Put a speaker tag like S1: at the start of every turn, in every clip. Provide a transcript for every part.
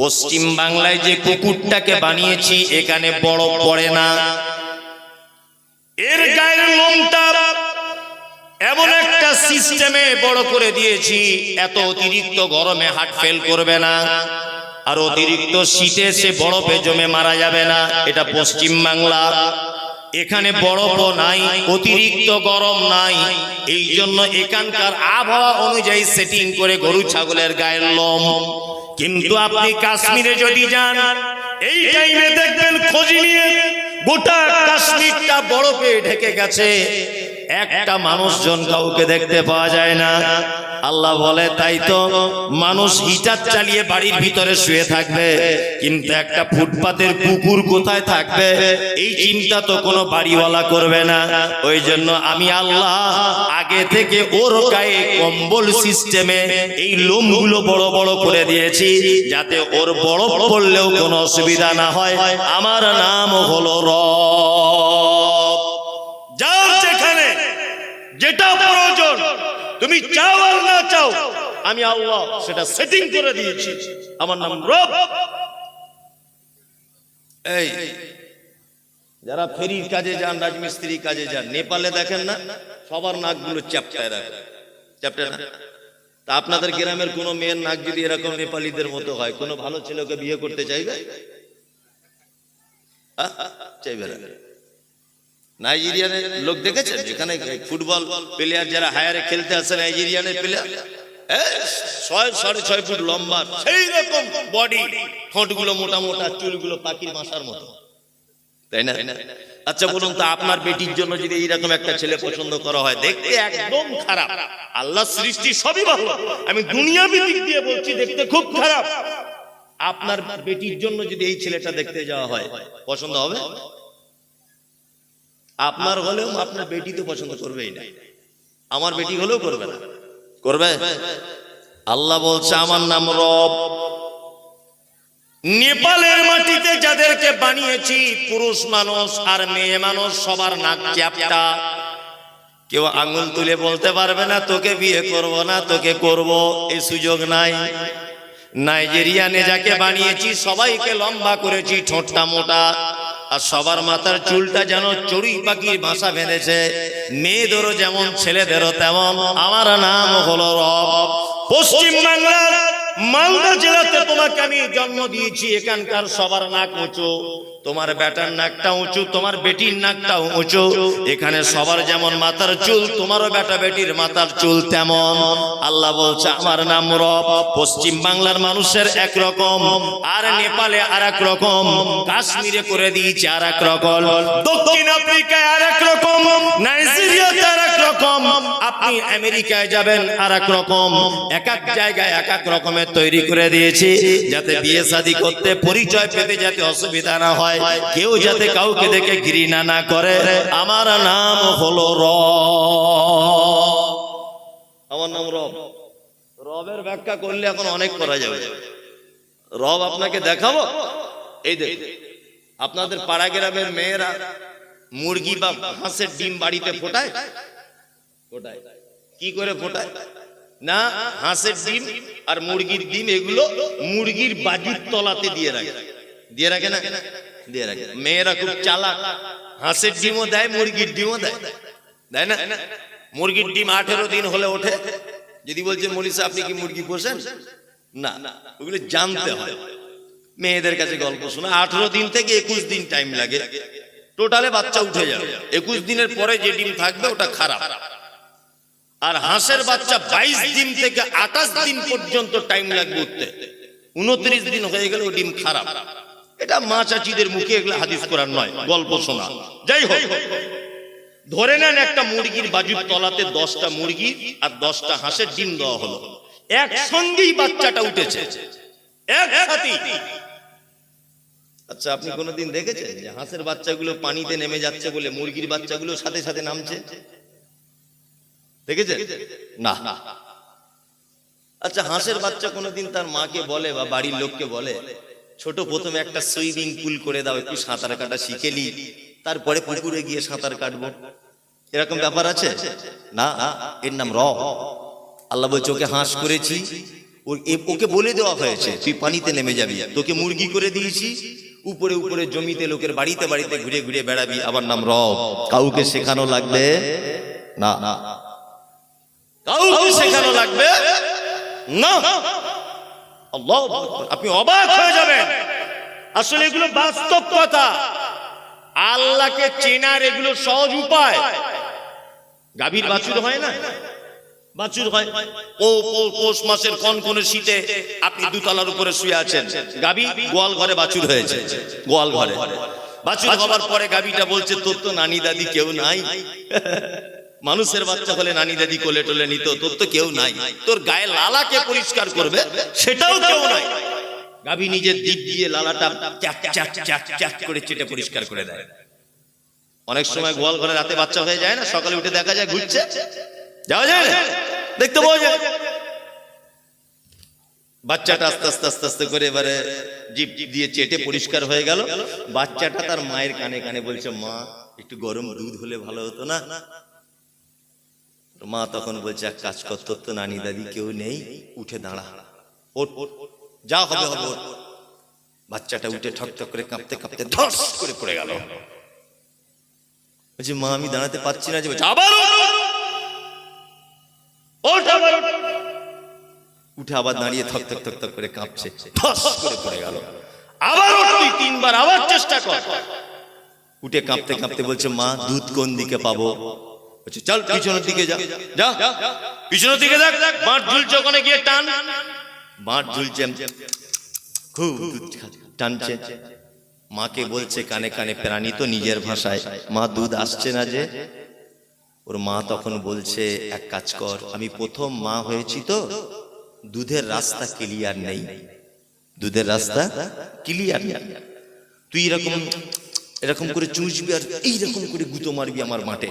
S1: পশ্চিম বাংলায় যে কুকুরটাকে বানিয়েছি এখানে বড় পড়ে না, এর গায়ের লোমটা এমন একটা সিস্টেমে বড় করে দিয়েছি, এত অতিরিক্ত গরমে হার্ট ফেল করবে না, আর অতিরিক্ত শীতে সে বরফে জমে মারা যাবে না। এটা পশ্চিম বাংলা, এখানে বরফ নাই, অতিরিক্ত গরম নাই, এই জন্য এখানকার আবহাওয়া অনুযায়ী সেটিং করে গরু ছাগলের গায়ের লোম। কিন্তু আপনি কাশ্মীরে যদি যান, এই টাইমে দেখবেন খোঁজ নিয়ে গোটা কাশ্মীরটা বরফে ঢেকে গেছে, একটা মানুষজন কাউকে দেখতে পাওয়া যায় না। আল্লাহ বলে তাই তো মানুষ হিটার চালিয়ে বাড়ির ভিতরে শুয়ে থাকবে, কিন্তু একটা ফুটপাতের কুকুর কোথায় থাকবে এই চিন্তা তো কোনো বাড়িওয়ালা করবে না। ওই জন্য আমি আল্লাহ আগে থেকে ওর গায়ে কম্বল সিস্টেমে এই লোমগুলো বড় বড় করে দিয়েছি, যাতে ওর বরফ পড়লেও কোনো অসুবিধা না হয়। আমার নাম হলো রব। যাও যেখানে যেটা প্রয়োজন, তুমি চাও আর না চাও, আমি আল্লাহ সেটা সেটিং করে দিয়েছি। আমার নাম রব। এই যারা ফেরির কাজে যান, রাজমিস্ত্রির কাজে যান, নেপালে দেখেন না সবার নাকগুলো চ্যাপটায় রাখে, চ্যাপটায় না? তা আপনাদের গ্রামের কোন মেয়ের নাক যদি এরকম নেপালিদের মতো হয়, কোন ভালো ছেলেকে বিয়ে করতে চাইবে? চাইবে না। নাইজেরিয়ানের লোক দেখেছেন, যেখানে ফুটবল প্লেয়ার যারা হায়ারে খেলতে আসে, নাইজেরিয়ানের প্লেয়ার 6.5 ফুট লম্বা, সেই রকম বডি, ঠোঁটগুলো মোটা মোটা, চুলগুলো পাখির মাথার মতো, তাই না? আচ্ছা বলুন তো, আপনার বেটির জন্য যদি এইরকম একটা ছেলে পছন্দ করা হয়, দেখতে একদম খারাপ, আল্লাহ সৃষ্টি সবই ভালো, আমি দুনিয়াবি দিক দিয়ে বলছি, দেখতে খুব খারাপ, আপনার বেটির জন্য যদি এই ছেলেটা দেখতে যাওয়া হয়, পছন্দ হবে? আপনার হলেও আপনার বেটি তো পছন্দ করবেই না, আমার বেটি হলেও করবে না, করবে? আল্লাহ বলছে আমার নাম রব। নেপালের মাটিতে যাদেরকে বানিয়েছি, পুরুষ মানুষ আর মেয়ে মানুষ সবার নাক চ্যাপ্টা, কেউ আঙুল তুলে বলতে পারবে না তোকে বিয়ে করব না, তোকে করব, এই সুযোগ নাই। নাইজেরিয়ানে যাকে বানিয়েছি সবাইকে লম্বা করেছি, ঠোঁটটা মোটা, আর সবার মাথার চুলটা যেন চড়ুই পাখির বাসা বেঁধেছে, মেয়েদেরও যেমন ছেলেদেরও তেমন। আমার নাম হলো রব। পশ্চিম বাংলার মালদা জেলাতে তোমাকে আমি জন্ম দিয়েছি, এখানকার সবার নাক উঁচু, তোমার বেটার নাকটা উঁচু, তোমার বেটির নাকটাও উঁচু, এখানে সবার যেমন মাথার চুল, তোমারও বেটা বেটির মাথার চুল তেমন। আল্লাহ বলছে আমার নাম রব। পশ্চিম বাংলার মানুষের একরকম, আর নেপালে আর এক রকম, কাশ্মীরে করে দিয়েছে আর এক রকম, দক্ষিণ আফ্রিকায় আর এক রকম, নাইজেরিয়াতে আর এক রকম, আপনি আমেরিকায় যাবেন আর এক রকম, এক এক জায়গায় এক এক রকমের তৈরি করে দিয়েছি, যাতে বিয়ে শাদী করতে, পরিচয় পেতে যাতে অসুবিধা না হয়, কেউ যাতে কাউকে দেখে ঘৃণা না করে। আমার নাম হলো রব। আমার নাম রব। রবের ব্যাখ্যা করলে এখন অনেক করা যাবে। রব আপনাকে দেখাবো। এই দেখ, আপনাদের পাড়া গ্রামের মেয়েরা মুরগি বা হাঁসের ডিম বাড়িতে ফোটায়, ফোটায় কি করে ফোটায় না, হাঁসের ডিম আর মুরগির ডিম এগুলো মুরগির বাজুর তলাতে দিয়ে রাখে, দিয়ে রাখে না, দিয়ে রাখে। মেয়েরা খুব চালাক, হাঁসের ডিমও দেয়, মুরগির ডিমও দেয়, দেয় না? মুরগির ডিম 18 দিন হলে ওঠে। যদি বলছেন মৌলী সাহেব আপনি কি মুরগি পোষেন? না, ওগুলো জানতে হয়, মেয়েদের কাছে গল্প শোনা। 18 দিন থেকে 21 দিন টাইম লাগে, টোটালে বাচ্চা উঠে যাবে। 21 দিনের পরে যে ডিম থাকবে ওটা খারাপ। আর হাঁসের বাচ্চা 22 দিন থেকে 28 দিন পর্যন্ত টাইম লাগবে উঠতে, 29 দিন হয়ে গেলে ও ডিম খারাপ। এটা মা চাচিদের মুখে, এগুলো হাদিস কোরআন নয়, গল্প শোনা। যাই হোক, ধরে নেন একটা মুরগির বাজুর তলাতে 10টা মুরগি আর 10টা হাঁসের ডিম দেওয়া হলো, একসঙ্গেই বাচ্চাটা উঠেছে, একসাথেই। আচ্ছা আপনি কোনোদিন দেখেছেন যে হাঁসের বাচ্চাগুলো পানিতে নেমে যাচ্ছে বলে মুরগির বাচ্চাগুলো সাথে সাথে নামছে? দেখেছেন? না। আচ্ছা হাঁসের বাচ্চা কোনোদিন তার মাকে বলে বা বাড়ির লোককে বলে, ছোট প্রথমে একটা সুইমিং পুল করে দাও, একটু সাঁতার কাটা শিখে নি, তারপরে পুকুরে গিয়ে সাঁতার কাটবো, এরকম ব্যাপার আছে? না, এর নাম রব। আল্লাহ বলছে ওকে হাঁস করেছি, ওকে বলে দেওয়া হয়েছে তুই পানিতে নেমে যাবি, তোকে মুরগি করে দিয়েছি, উপরে উপরে জমিতে লোকের বাড়িতে বাড়িতে ঘুরে ঘুরে বেড়াবি, আবার নাম রব। কাউকে শেখানো লাগবে না, কাউকে শেখানো লাগবে না। আল্লাহু আকবার। আপনি অবাক হয়ে যাবেন, আসলে এগুলো বাস্তব কথা। আল্লাহকে চেনার এগুলো সহজ উপায়। গাভীর বাছুর হয় না, বাছুর হয় পৌষ মাসের কনকনে শীতে আপনি দুতলার উপরে শুয়ে আছেন, গাভী গোয়াল ঘরে বাছুর হয়েছে, গোয়াল ঘরে বাছুর হবার পরে গাভীটা বলছে তোর তো নানি দাদি কেউ নাই। মানুষের বাচ্চা হলে নানি দাদি কোলে টোলে নিত, তোর তো কেউ নাই, তোর গায়ে লালাকে পরিষ্কার করবে সেটাও কেউ নাই। গাভী নিজের দিক দিয়ে লালাটা চ্যাট চ্যাট চ্যাট চ্যাট করে চেটে পরিষ্কার করে দেয়। অনেক সময় গোয়াল ঘরে রাতে বাচ্চা হয়ে যায় না, সকালে উঠে দেখা যায় ঘুরছে, যাওয়া যায় না, দেখতে পাওয়া যায়। বাচ্চাটা আস্তে আস্তে আস্তে আস্তে করে এবারে জিপ দিয়ে চেটে পরিষ্কার হয়ে গেল। বাচ্চাটা তার মায়ের কানে কানে বলছে, মা একটু গরম দুধ হলে ভালো হতো না। মা তখন বলছে, এক কাজ কর, তোর তো নানি দাদি কেউ নেই, উঠে দাঁড়া, ওঠ যা হবে হবে। বাচ্চাটা উঠে ঠক ঠক করে কাঁপতে কাঁপতে ধস করে পড়ে গেল। বলছে, মা আমি দাঁড়াতে পারছি না। যে আবার উঠে আবার দাঁড়িয়ে থক থক থক থক করে কাঁপছে, ধস করে পড়ে গেল। আবার তুই তিনবার আবার চেষ্টা কর। উঠে কাঁপতে কাঁপতে বলছে, মা দুধ কোন দিকে পাবো? বলছে, চল পিছনের দিকে যা, যা পিছনের দিকে যা। বাঁট ঝুলছে, ওখানে গিয়ে টান। বাঁট ঝুলছে, খুব দুধ টানছে। মাকে বলছে কানে কানে, প্রাণী তো নিজের ভাষায়, মা দুধ আসছে না যে। ওর মা তখন বলছে, এক কাজ কর, আমি প্রথম মা হয়েছি তো, দুধের রাস্তা ক্লিয়ার নেই, দুধের রাস্তা ক্লিয়ার নেই। তুই এরকম এরকম করে চুষবি আর এইরকম করে গুঁতো মারবি আমার মাঠে,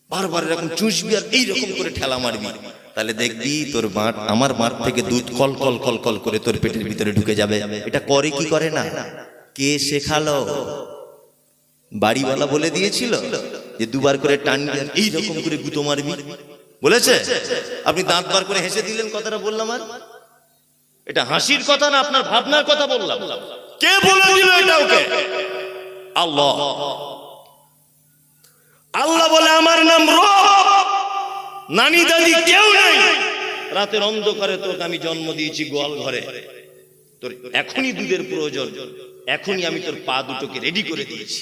S1: বারবার এরকম চুষবি আর এইরকম করে ঠেলা মারবি, তাহলে দেখবি তোর মাঠ আমার মাঠ থেকে দুধ কল কল কল কল করে তোর পেটের ভিতরে ঢুকে যাবে। এটা করে কি করে না? কে শেখালো? বাড়িওয়ালা বলে দিয়েছিল যে দুবার করে টানবি আর এইরকম করে গুঁতো মারবি, বলেছে? আপনি দাঁত বার করে হেসে দিলেন কথাটা বললাম। আর এটা হাসির কথা না, আপনার ভাবনার কথা বললাম। কে বলে দিল এটা ওকে? আল্লাহ। আল্লাহ বলে, আমার নাম রব, নানি দাদি কেউ নেই, রাতের অন্ধকারে তোকে আমি জন্ম দিয়েছি গোয়াল ঘরে, তোর এখনই দুধের প্রয়োজন, এখনই আমি তোর পা দুটোকে রেডি করে দিয়েছি,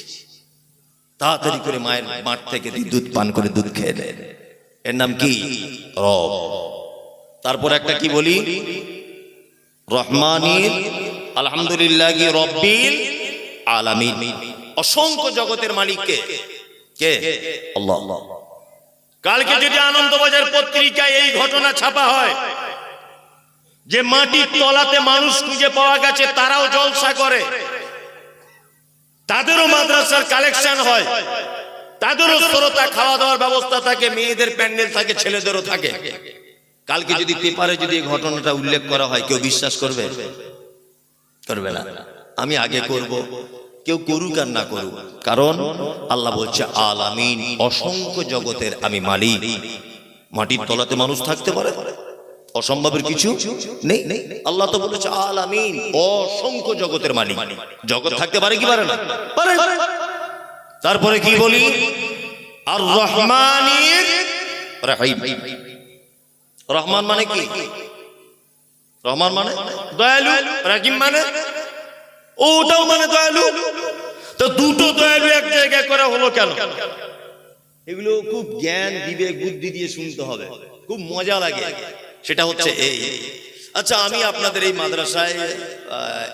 S1: তাড়াতাড়ি করে মায়ের মাঠ থেকে দুধ পান করে দুধ খেয়ে নে। এর নাম কি? রব। তারপর একটা কি বলি? রহমানির আলহামদুলিল্লাহি রব্বিল আলামিন। অসংখ্য জগতের মালিক কে? কে? আল্লাহ। কালকে যদি আনন্দবাজার পত্রিকায় এই ঘটনা ছাপা হয় যে মাটির তলাতে মানুষ খুঁজে পাওয়া গেছে, তারাও জলসা করে, তাদেরও মাদ্রাসার কালেকশন হয়, তাদেরও শ্রোতা, খাওয়া দাওয়ার ব্যবস্থা থাকে, মেয়েদের প্যান্ডেল থাকে, ছেলেদেরও থাকে, কালকে যদি পেপারে যদি এই ঘটনাটা উল্লেখ করা হয়, কেউ বিশ্বাস করবে? করবে না। আমি আগে করব, কেউ করুক আর না করুক, কারণ আল্লাহ বলছে আলামিন, অসংখ্য জগতের আমি মালিক। মাটির তলাতে মানুষ থাকতে পারে, অসম্ভবের কিছু নেই। আল্লাহ তো বলেছে আলামিন, অসংখ্য জগতের মালিক। জগৎ থাকতে পারে কি পারে না? পারে। তারপরে কি বলি? আর রহমানির রহিম। রহমান মানে কি? রহমান মানে দয়ালু, রহিম মানে ওটাও মানে দয়ালু। তো দুটো দয়ালু এক জায়গায় করা হলো কেন? এগুলো খুব জ্ঞান বিবেক বুদ্ধি দিয়ে শুনতে হবে, খুব মজা লাগে। সেটা হচ্ছে এই, আচ্ছা আমি আপনাদের এই মাদ্রাসায়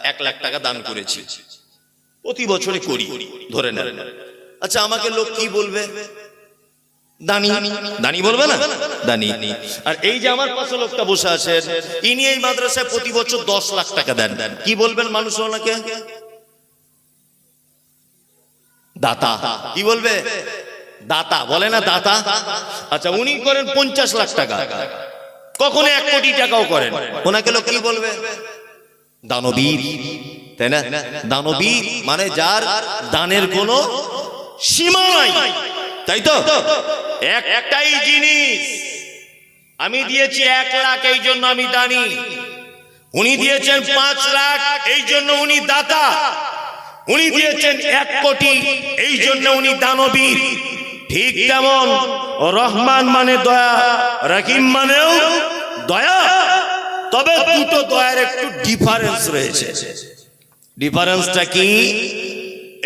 S1: 1 লাখ টাকা দান করেছি, প্রতি বছরে করি ধরে নেন। আচ্ছা আমাকে লোক কি বলবে? দানি। দানি বলবে না? দানি। আর এই যে আমার পাশে লোকটা বসে আছেন, ইনি এই মাদ্রাসায় প্রতি বছর 10 লাখ টাকা দেন, কি বলবেন মানুষ ওনাকে? দাতা। কি বলবে? দাতা বলে না? দাতা। আচ্ছা উনি করেন 50 লাখ টাকা, কখনো 1 কোটি টাকাও করেন, ওনাকে লোক কি বলবে? দানবীর, তাই না? দানবীর মানে যার দানের কোনো সীমা নাই, তাই তো? একটাই জিনিস, আমি দিয়েছি 1 লাখ, এই জন্য আমি দানি। উনি দিয়েছেন 5 লাখ, এই জন্য উনি দাতা। উনি দিয়েছেন 1 কোটি, এই জন্য উনি দানবীর। ঠিক তেমন রহমান মানে দয়া, রহিম মানেও দয়া। তবে দুটো দয়ার একটু ডিফারেন্স রয়েছে। ডিফারেন্সটা কি?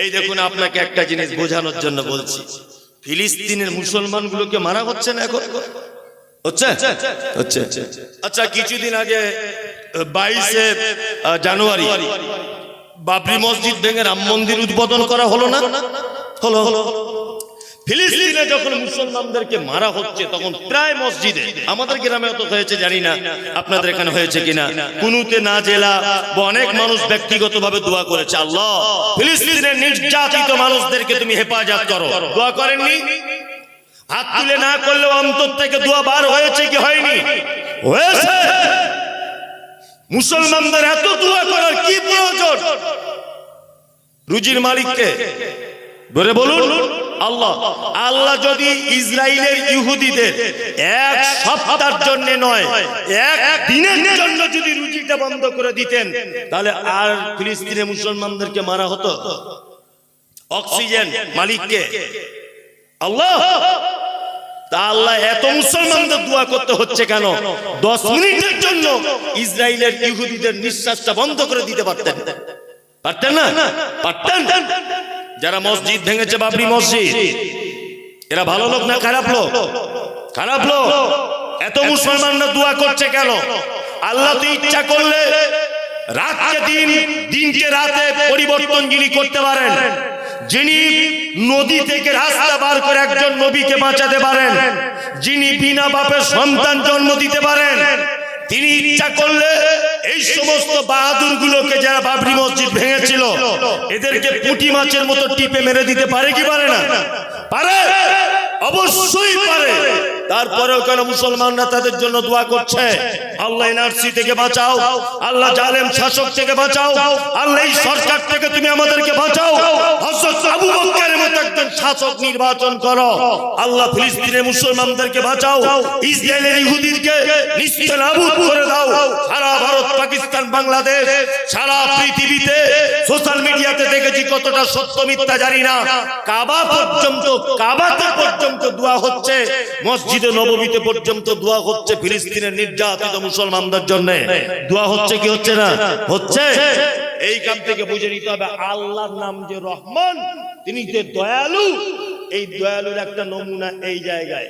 S1: এই দেখুন, আপনাকে একটা জিনিস বোঝানোর জন্য বলছি। ফিলিস্তিনের মুসলমানগুলোকে মারা হচ্ছে না এখন? হচ্ছে? আচ্ছা, কিছুদিন আগে 22শে জানুয়ারি বাবরি মসজিদ ভেঙে রাম মন্দির উদ্বোধন করা হলো না? হলো। ফিলিস্তিনে যখন মুসলমানদেরকে মারা হচ্ছে তখন প্রায় মসজিদে, আমাদের গ্রামে তো হয়েছে জানি না আপনাদের এখানে হয়েছে কিনা, কুনুতে নাজেলা বা অনেক মানুষ ব্যক্তিগতভাবে দোয়া করেছে, আল্লাহ ফিলিস্তিনের নির্যাতিত মানুষদেরকে তুমি হেফাজত করো। দোয়া করেননি? হাত তুলে না করলেও অন্তর থেকে দোয়া বার হয়েছে কি হয়নি? হয়েছে। মুসলমানদের এত দোয়া করার কি প্রয়োজন? রুজির মালিককে বলে বলুন আল্লাহ। আল্লাহ যদি ইসরায়েলের ইহুদিদের 1 সপ্তাহের জন্য নয়, 1 দিনের জন্য যদি রুজিটা বন্ধ করে দিতেন, তাহলে আর ফিলিস্তিনের মুসলমানদেরকে মারা হতো? অক্সিজেন মালিককে আল্লাহ। তা আল্লাহ এত মুসলমানদের দোয়া করতে হচ্ছে কেন? 10 মিনিটের জন্য ইসরায়েলের ইহুদিদের নিঃশ্বাসটা বন্ধ করে দিতে পারতেন না? পারতেন। যারা মসজিদ ভেঙেছে, বাবরি মসজিদ, এরা ভালো লোক না খারাপ লোক? খারাপ লোক। এত মুসলমানরা দোয়া করছে কেন? আল্লাহ তো ইচ্ছা করলে রাতকে দিন, দিনকে রাতে পরিবর্তন যিনি করতে পারেন, যিনি নদী থেকে রাস্তা বার করে একজন নবীকে বাঁচাতে পারেন, যিনি বিনা বাপের সন্তান জন্ম দিতে পারেন, তিনি ইচ্ছা করলে এই সমস্ত বাহাদুর গুলোকে যারা বাবরি মসজিদ ভেঙেছিল এদেরকে পুঁটি মাছের মতো টিপে মেরে দিতে পারে কি পারে না? পারে, অবশ্যই পারে। তারপরেও কেন মুসলমানরা তাদের জন্য দোয়া করছে? আল্লাহ এনআরসি থেকে বাঁচাও, আল্লাহ জালেম শাসক থেকে বাঁচাও, আল্লাহ এই সরকার থেকে তুমি আমাদেরকে বাঁচাও, হযরত আবু বকরের মতো একজন শাসক নির্বাচন করো, আল্লাহ ফিলিস্তিনের মুসলমানদেরকে বাঁচাও, ইসরায়েলের ইহুদিদেরকে নিস্তেনাবুদ করে দাও। সারা ভারত, পাকিস্তান, বাংলাদেশ, সারা পৃথিবীতে সোশ্যাল মিডিয়াতে দেখেছি, কতটা সত্য মিথ্যা জানি না, কাবাতে পর্যন্ত দোয়া হচ্ছে, মসজিদে নববীতে পর্যন্ত দোয়া হচ্ছে ফিলিস্তিনের নির্যাতিত মুসলমানদের জন্য। দোয়া হচ্ছে কি হচ্ছে না? হচ্ছে। এই কাম থেকে বুঝে নিতে হবে আল্লাহর নাম যে রহমান, তিনি যে দয়ালু, এই দয়ালুর একটা নমুনা এই জায়গায়।